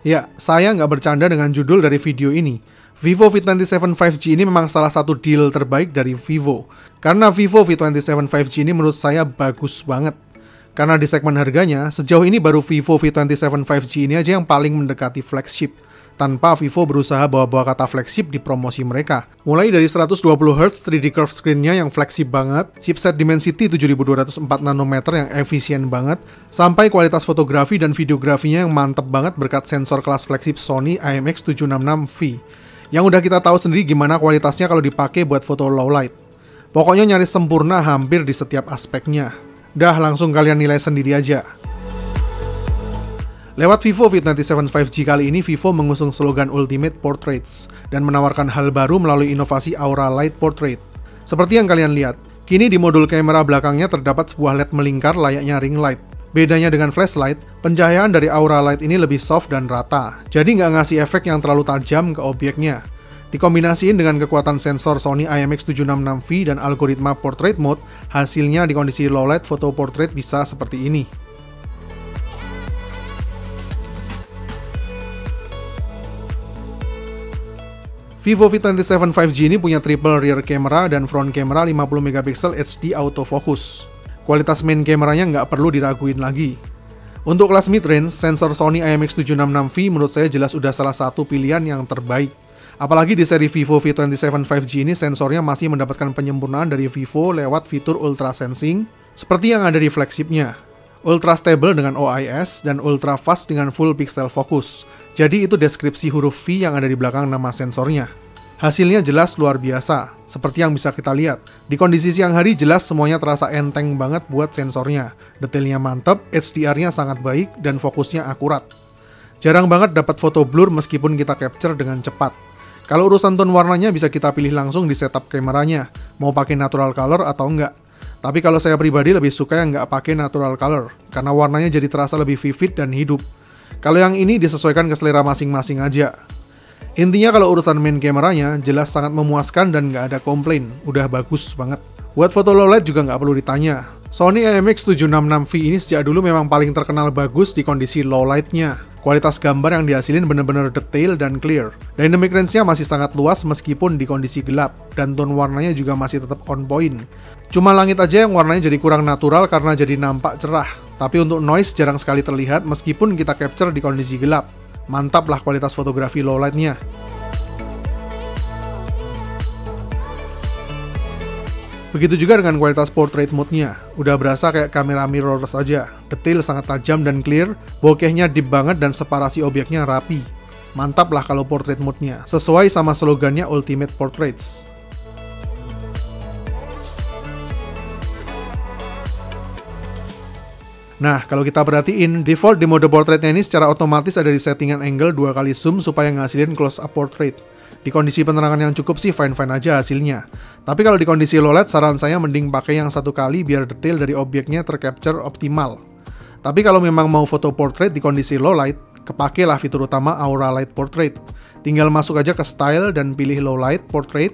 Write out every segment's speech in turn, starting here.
Ya, saya nggak bercanda dengan judul dari video ini. Vivo V27 5G ini memang salah satu deal terbaik dari Vivo. Karena Vivo V27 5G ini menurut saya bagus banget. Karena di segmen harganya, sejauh ini baru Vivo V27 5G ini aja yang paling mendekati flagship. Tanpa Vivo berusaha bawa-bawa kata flagship di promosi mereka. Mulai dari 120Hz 3D curve screen-nya yang flagship banget, chipset Dimensity 7204 nanometer yang efisien banget, sampai kualitas fotografi dan videografinya yang mantep banget berkat sensor kelas flagship Sony IMX766V. Yang udah kita tahu sendiri gimana kualitasnya kalau dipakai buat foto low light. Pokoknya nyaris sempurna hampir di setiap aspeknya. Dah, langsung kalian nilai sendiri aja. Lewat Vivo V27 5G kali ini, Vivo mengusung slogan Ultimate Portraits dan menawarkan hal baru melalui inovasi Aura Light Portrait. Seperti yang kalian lihat, kini di modul kamera belakangnya terdapat sebuah LED melingkar layaknya ring light. Bedanya dengan flashlight, pencahayaan dari Aura Light ini lebih soft dan rata, jadi nggak ngasih efek yang terlalu tajam ke objeknya. Dikombinasiin dengan kekuatan sensor Sony IMX766V dan algoritma Portrait Mode, hasilnya di kondisi low light foto portrait bisa seperti ini. Vivo V27 5G ini punya triple rear camera dan front camera 50MP HD autofocus. Kualitas main kameranya nggak perlu diraguin lagi. Untuk kelas mid-range, sensor Sony IMX766V menurut saya jelas udah salah satu pilihan yang terbaik. Apalagi di seri Vivo V27 5G ini sensornya masih mendapatkan penyempurnaan dari Vivo lewat fitur Ultra Sensing, seperti yang ada di flagshipnya. Ultra Stable dengan OIS, dan Ultra Fast dengan Full Pixel Focus. Jadi itu deskripsi huruf V yang ada di belakang nama sensornya. Hasilnya jelas luar biasa, seperti yang bisa kita lihat. Di kondisi siang hari jelas semuanya terasa enteng banget buat sensornya. Detailnya mantap, HDR-nya sangat baik, dan fokusnya akurat. Jarang banget dapat foto blur meskipun kita capture dengan cepat. Kalau urusan tone warnanya bisa kita pilih langsung di setup kameranya, mau pakai natural color atau enggak. Tapi kalau saya pribadi lebih suka yang nggak pakai natural color, karena warnanya jadi terasa lebih vivid dan hidup. Kalau yang ini disesuaikan ke selera masing-masing aja. Intinya kalau urusan main kameranya, jelas sangat memuaskan dan nggak ada komplain, udah bagus banget. Buat foto low light juga nggak perlu ditanya. Sony IMX766V ini sejak dulu memang paling terkenal bagus di kondisi low light-nya. Kualitas gambar yang dihasilin bener-bener detail dan clear. Dynamic range-nya masih sangat luas meskipun di kondisi gelap, dan tone warnanya juga masih tetap on point. Cuma langit aja yang warnanya jadi kurang natural karena jadi nampak cerah. Tapi untuk noise jarang sekali terlihat meskipun kita capture di kondisi gelap. Mantap lah kualitas fotografi low light-nya. Begitu juga dengan kualitas portrait mode-nya. Udah berasa kayak kamera mirrorless aja. Detail sangat tajam dan clear, bokehnya deep banget dan separasi objeknya rapi. Mantap lah kalau portrait mode-nya. Sesuai sama slogannya Ultimate Portraits. Nah, kalau kita perhatiin, default di mode portraitnya ini secara otomatis ada di settingan angle 2 kali zoom supaya ngasilin close up portrait. Di kondisi penerangan yang cukup sih fine-fine aja hasilnya. Tapi kalau di kondisi low light, saran saya mending pakai yang 1 kali biar detail dari objeknya tercapture optimal. Tapi kalau memang mau foto portrait di kondisi low light, kepakailah fitur utama Aura Light Portrait. Tinggal masuk aja ke style dan pilih low light portrait,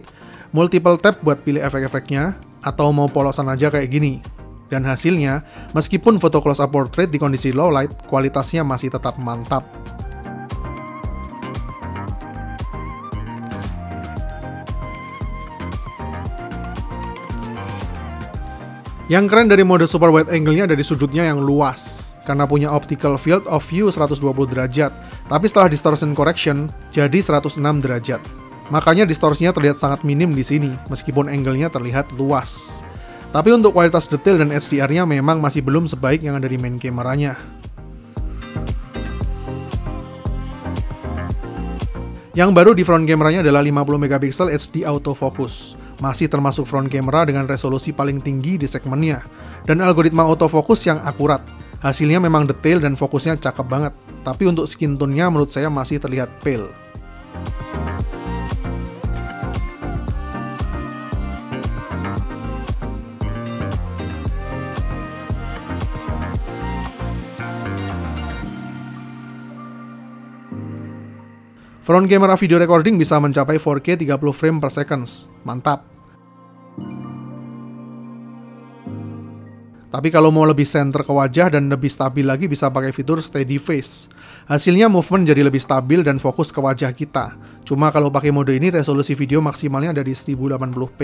multiple tap buat pilih efek-efeknya, atau mau polosan aja kayak gini. Dan hasilnya, meskipun foto close up portrait di kondisi low light, kualitasnya masih tetap mantap. Yang keren dari mode super wide angle-nya ada di sudutnya yang luas, karena punya optical field of view 120 derajat, tapi setelah distortion correction, jadi 106 derajat. Makanya distorsinya terlihat sangat minim di sini, meskipun angle-nya terlihat luas. Tapi untuk kualitas detail dan HDR-nya memang masih belum sebaik yang ada di main kameranya. Yang baru di front kameranya adalah 50MP HD autofocus. Masih termasuk front kamera dengan resolusi paling tinggi di segmennya. Dan algoritma autofocus yang akurat. Hasilnya memang detail dan fokusnya cakep banget. Tapi untuk skin tone-nya menurut saya masih terlihat pale. Front camera video recording bisa mencapai 4K 30 frame per second. Mantap. Tapi kalau mau lebih center ke wajah dan lebih stabil lagi bisa pakai fitur steady face. Hasilnya movement jadi lebih stabil dan fokus ke wajah kita. Cuma kalau pakai mode ini resolusi video maksimalnya ada di 1080p.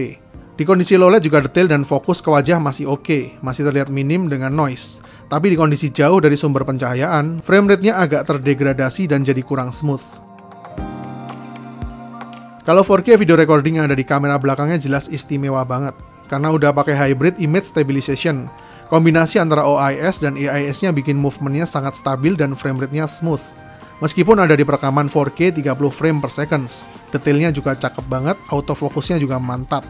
Di kondisi low light juga detail dan fokus ke wajah masih oke, masih terlihat minim dengan noise. Tapi di kondisi jauh dari sumber pencahayaan, frame rate-nya agak terdegradasi dan jadi kurang smooth. Kalau 4K video recording yang ada di kamera belakangnya jelas istimewa banget, karena udah pakai hybrid image stabilization. Kombinasi antara OIS dan AIS-nya bikin movementnya sangat stabil dan frame rate-nya smooth. Meskipun ada di perekaman 4K 30 frame per second, detailnya juga cakep banget, autofocusnya juga mantap.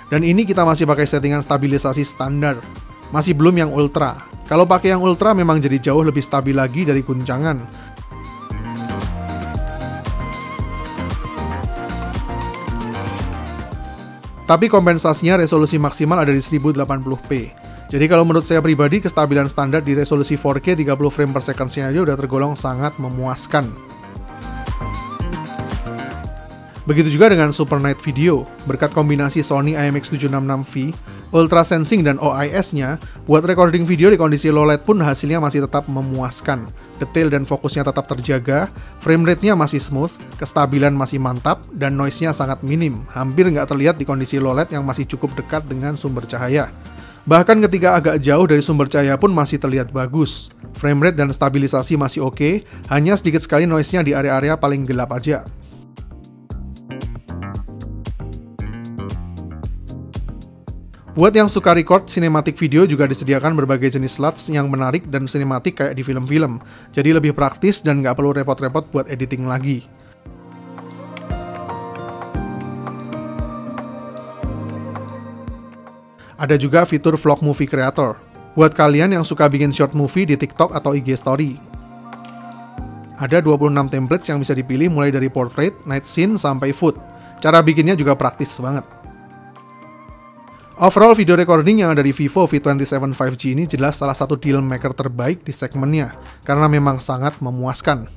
Dan ini kita masih pakai settingan stabilisasi standar, masih belum yang ultra. Kalau pakai yang ultra memang jadi jauh lebih stabil lagi dari guncangan. Tapi kompensasinya resolusi maksimal ada di 1080p. Jadi kalau menurut saya pribadi, kestabilan standar di resolusi 4K 30 frame per second-nya aja udah tergolong sangat memuaskan. Begitu juga dengan Super Night Video. Berkat kombinasi Sony IMX766V, Ultra Sensing dan OIS-nya, buat recording video di kondisi low light pun hasilnya masih tetap memuaskan. Detail dan fokusnya tetap terjaga, frame rate-nya masih smooth, kestabilan masih mantap, dan noise-nya sangat minim, hampir nggak terlihat di kondisi low light yang masih cukup dekat dengan sumber cahaya. Bahkan ketika agak jauh dari sumber cahaya pun masih terlihat bagus. Frame rate dan stabilisasi masih oke, hanya sedikit sekali noise-nya di area-area paling gelap aja. Buat yang suka record cinematic video juga disediakan berbagai jenis LUTs yang menarik dan sinematik kayak di film-film. Jadi lebih praktis dan nggak perlu repot-repot buat editing lagi. Ada juga fitur Vlog Movie Creator, buat kalian yang suka bikin short movie di TikTok atau IG Story. Ada 26 templates yang bisa dipilih mulai dari portrait, night scene, sampai food. Cara bikinnya juga praktis banget. Overall video recording yang ada di Vivo V27 5G ini jelas salah satu deal maker terbaik di segmennya, karena memang sangat memuaskan.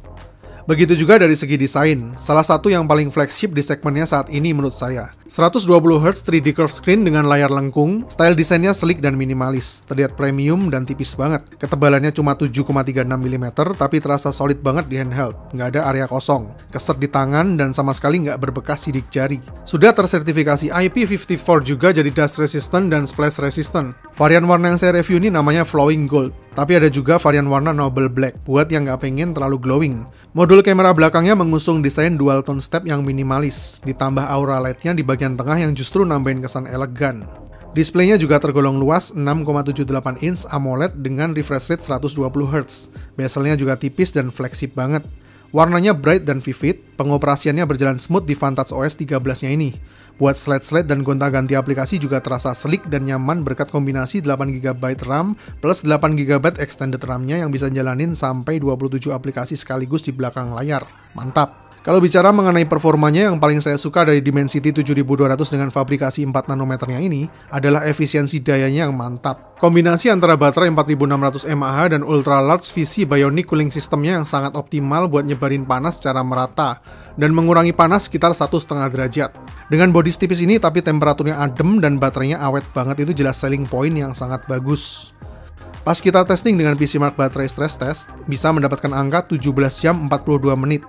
Begitu juga dari segi desain, salah satu yang paling flagship di segmennya saat ini menurut saya. 120Hz 3D curve screen dengan layar lengkung, style desainnya sleek dan minimalis, terlihat premium dan tipis banget. Ketebalannya cuma 7,36 mm, tapi terasa solid banget di handheld, nggak ada area kosong, keset di tangan dan sama sekali nggak berbekas sidik jari. Sudah tersertifikasi IP54 juga jadi dust resistant dan splash resistant. Varian warna yang saya review ini namanya Flowing Gold, tapi ada juga varian warna Noble Black, buat yang nggak pengen terlalu glowing. Modul kamera belakangnya mengusung desain dual tone step yang minimalis, ditambah aura light-nya di bagian tengah yang justru nambahin kesan elegan. Displaynya juga tergolong luas 6,78 inch AMOLED dengan refresh rate 120Hz. Bezelnya juga tipis dan fleksib banget. Warnanya bright dan vivid, pengoperasiannya berjalan smooth di Vantage OS 13-nya ini. Buat slide-slide dan gonta-ganti aplikasi juga terasa sleek dan nyaman berkat kombinasi 8GB RAM plus 8GB extended RAM-nya yang bisa jalanin sampai 27 aplikasi sekaligus di belakang layar. Mantap! Kalau bicara mengenai performanya, yang paling saya suka dari Dimensity 7200 dengan fabrikasi 4 nanometernya ini adalah efisiensi dayanya yang mantap. Kombinasi antara baterai 4600 mAh dan Ultra Large VC Bionic Cooling Systemnya yang sangat optimal buat nyebarin panas secara merata dan mengurangi panas sekitar 1,5 derajat. Dengan body tipis ini tapi temperaturnya adem dan baterainya awet banget, itu jelas selling point yang sangat bagus. Pas kita testing dengan PCMark baterai stress test, bisa mendapatkan angka 17 jam 42 menit.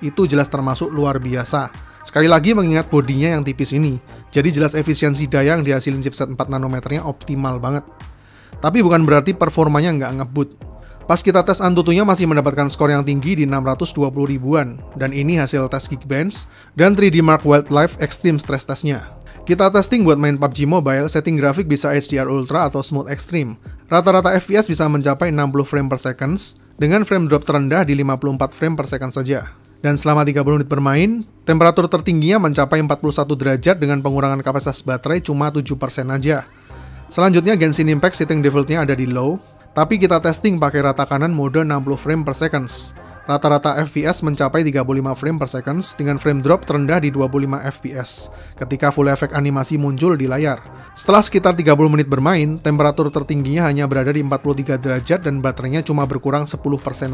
Itu jelas termasuk luar biasa. Sekali lagi mengingat bodinya yang tipis ini, jadi jelas efisiensi daya yang dihasilin chipset 4 nanometernya optimal banget. Tapi bukan berarti performanya nggak ngebut. Pas kita tes Antutunya masih mendapatkan skor yang tinggi di 620 ribuan, dan ini hasil tes Geekbench dan 3D Mark Wildlife Extreme Stress Testnya. Kita testing buat main PUBG Mobile, setting grafik bisa HDR Ultra atau Smooth Extreme. Rata-rata FPS bisa mencapai 60 frame per second, dengan frame drop terendah di 54 frame per second saja. Dan selama 30 menit bermain, temperatur tertingginya mencapai 41 derajat dengan pengurangan kapasitas baterai cuma 7% aja. Selanjutnya Genshin Impact setting defaultnya ada di low, tapi kita testing pakai rata kanan mode 60 frame per second. Rata-rata FPS mencapai 35 frame per second dengan frame drop terendah di 25 fps ketika full efek animasi muncul di layar. Setelah sekitar 30 menit bermain, temperatur tertingginya hanya berada di 43 derajat dan baterainya cuma berkurang 10%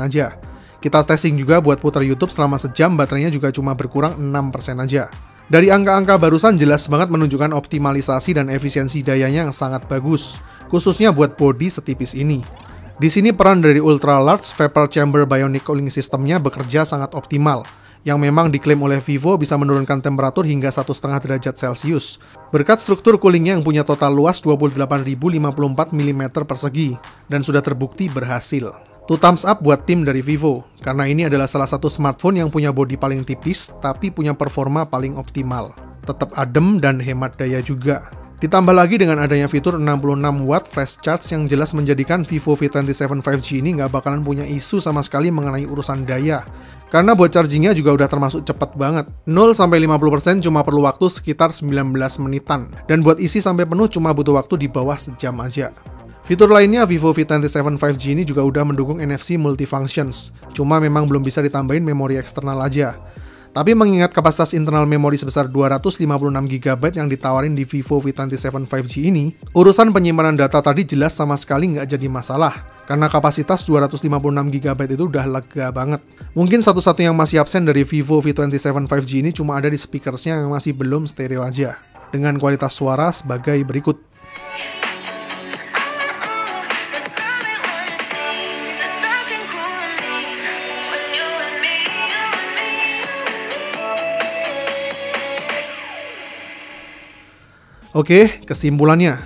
aja. Kita testing juga buat putar YouTube selama sejam, baterainya juga cuma berkurang 6% aja. Dari angka-angka barusan jelas banget menunjukkan optimalisasi dan efisiensi dayanya yang sangat bagus, khususnya buat bodi setipis ini. Di sini peran dari Ultra Large Vapor Chamber Bionic Cooling Systemnya bekerja sangat optimal, yang memang diklaim oleh Vivo bisa menurunkan temperatur hingga 1,5 derajat Celcius, berkat struktur coolingnya yang punya total luas 28.054 mm persegi, dan sudah terbukti berhasil. 2 thumbs up buat tim dari Vivo, karena ini adalah salah satu smartphone yang punya bodi paling tipis, tapi punya performa paling optimal. Tetap adem dan hemat daya juga. Ditambah lagi dengan adanya fitur 66 watt fast charge yang jelas menjadikan Vivo V27 5G ini nggak bakalan punya isu sama sekali mengenai urusan daya. Karena buat chargingnya juga udah termasuk cepat banget. 0-50% cuma perlu waktu sekitar 19 menitan. Dan buat isi sampai penuh cuma butuh waktu di bawah sejam aja. Fitur lainnya, Vivo V27 5G ini juga udah mendukung NFC multifunctions, cuma memang belum bisa ditambahin memori eksternal aja. Tapi mengingat kapasitas internal memori sebesar 256GB yang ditawarin di Vivo V27 5G ini, urusan penyimpanan data tadi jelas sama sekali nggak jadi masalah, karena kapasitas 256GB itu udah lega banget. Mungkin satu-satu yang masih absen dari Vivo V27 5G ini cuma ada di speakersnya yang masih belum stereo aja, dengan kualitas suara sebagai berikut. Oke, kesimpulannya,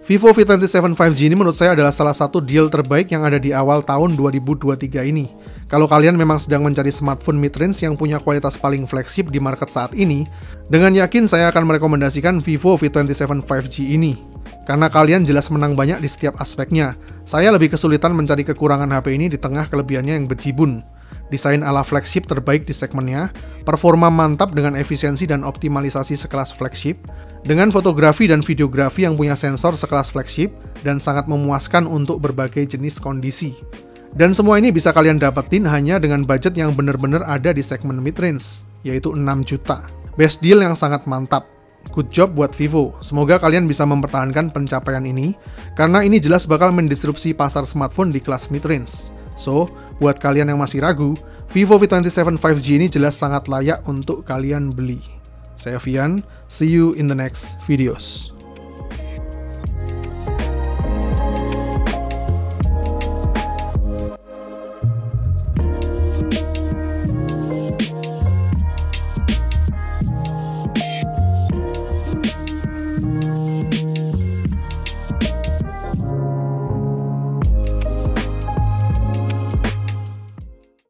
Vivo V27 5G ini menurut saya adalah salah satu deal terbaik yang ada di awal tahun 2023 ini. Kalau kalian memang sedang mencari smartphone mid-range yang punya kualitas paling flagship di market saat ini, dengan yakin saya akan merekomendasikan Vivo V27 5G ini. Karena kalian jelas menang banyak di setiap aspeknya. Saya lebih kesulitan mencari kekurangan HP ini di tengah kelebihannya yang bejibun. Desain ala flagship terbaik di segmennya, performa mantap dengan efisiensi dan optimalisasi sekelas flagship, dengan fotografi dan videografi yang punya sensor sekelas flagship, dan sangat memuaskan untuk berbagai jenis kondisi. Dan semua ini bisa kalian dapetin hanya dengan budget yang bener-bener ada di segmen mid-range, yaitu 6 juta. Best deal yang sangat mantap. Good job buat Vivo, semoga kalian bisa mempertahankan pencapaian ini, karena ini jelas bakal mendisrupsi pasar smartphone di kelas mid-range. So, buat kalian yang masih ragu, Vivo V27 5G ini jelas sangat layak untuk kalian beli. Saya Vian, see you in the next videos.